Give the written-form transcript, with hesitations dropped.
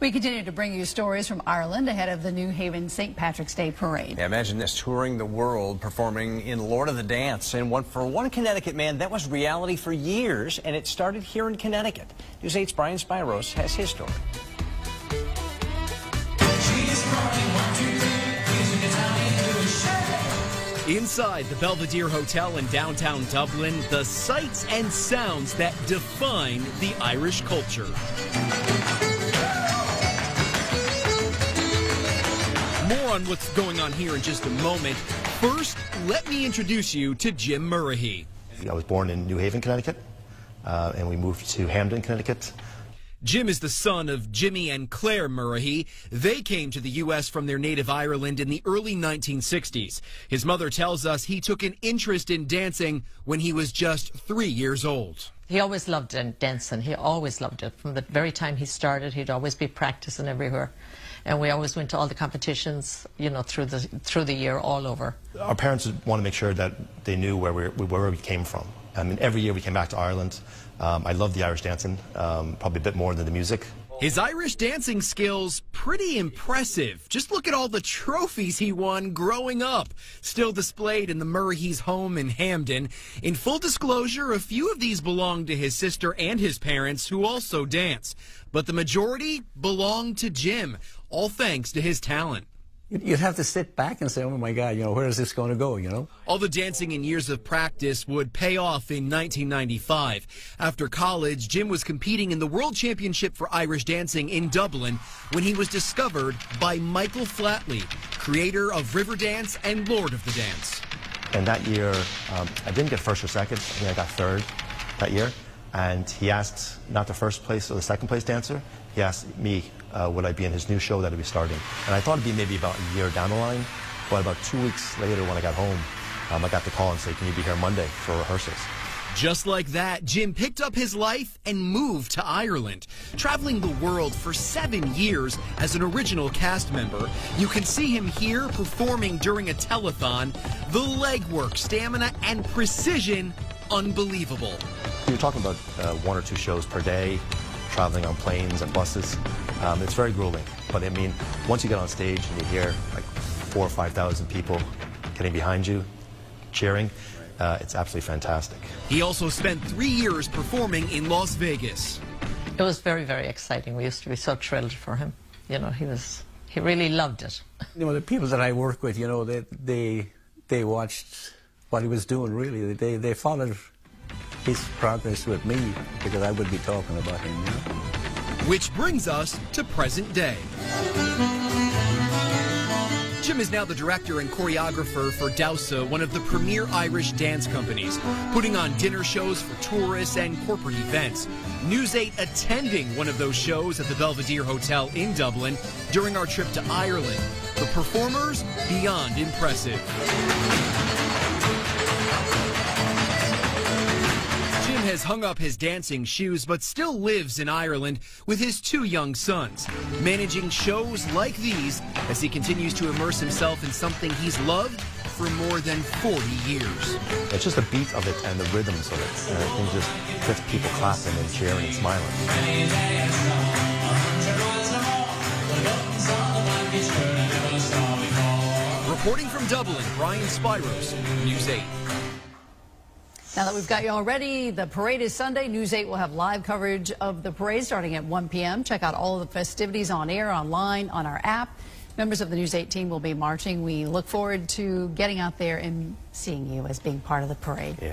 We continue to bring you stories from Ireland ahead of the New Haven St. Patrick's Day Parade. Yeah, imagine this, touring the world, performing in Lord of the Dance. And for one Connecticut man, that was reality for years, and it started here in Connecticut. News 8's Brian Spyros has his story. Inside the Belvedere Hotel in downtown Dublin, the sights and sounds that define the Irish culture. More on what's going on here in just a moment. First, let me introduce you to Jim Murrihy. I was born in New Haven, Connecticut, and we moved to Hampden, Connecticut. Jim is the son of Jimmy and Claire Murrihy. They came to the U.S. from their native Ireland in the early 1960s. His mother tells us he took an interest in dancing when he was just 3 years old. He always loved dancing. He always loved it. From the very time he started, he'd always be practicing everywhere. And we always went to all the competitions, you know, through the year, all over. Our parents want to make sure that they knew where we came from. I mean, every year we came back to Ireland. I love the Irish dancing, probably a bit more than the music. His Irish dancing skills, pretty impressive. Just look at all the trophies he won growing up, still displayed in the Murrihy's home in Hampden. In full disclosure, a few of these belong to his sister and his parents, who also dance. But the majority belong to Jim, all thanks to his talent. You'd have to sit back and say, oh, my God, you know, where is this going to go, you know? All the dancing and years of practice would pay off in 1995. After college, Jim was competing in the World Championship for Irish Dancing in Dublin when he was discovered by Michael Flatley, creator of Riverdance and Lord of the Dance. And that year, I didn't get first or second. I think I got third that year. And he asked not the first place or the second place dancer. He asked me, would I be in his new show that he'd be starting. And I thought it'd be maybe about a year down the line. But about 2 weeks later when I got home, I got the call and said, can you be here Monday for rehearsals? Just like that, Jim picked up his life and moved to Ireland. Traveling the world for 7 years as an original cast member, you can see him here performing during a telethon. The legwork, stamina, and precision, unbelievable. You're talking about 1 or 2 shows per day, traveling on planes and buses. It's very grueling, but I mean, once you get on stage and you hear like 4,000 or 5,000 people getting behind you, cheering, it's absolutely fantastic. He also spent 3 years performing in Las Vegas. It was very, very exciting. We used to be so thrilled for him. You know, he really loved it. You know, the people that I work with, you know, they watched what he was doing, really. They followed his progress with me because I would be talking about him, you know? Which brings us to present day. Jim is now the director and choreographer for Damhsa, one of the premier Irish dance companies, putting on dinner shows for tourists and corporate events. News 8 attending one of those shows at the Belvedere Hotel in Dublin during our trip to Ireland. The performers, beyond impressive. Jim has hung up his dancing shoes but still lives in Ireland with his 2 young sons, managing shows like these as he continues to immerse himself in something he's loved for more than 40 years. It's just the beat of it and the rhythms of it, and I think just gets people clapping and cheering and smiling. Reporting from Dublin, Brian Spyros, News 8. Now that we've got you all ready, the parade is Sunday. News 8 will have live coverage of the parade starting at 1 p.m. Check out all of the festivities on air, online, on our app. Members of the News 8 team will be marching. We look forward to getting out there and seeing you as being part of the parade. Yeah.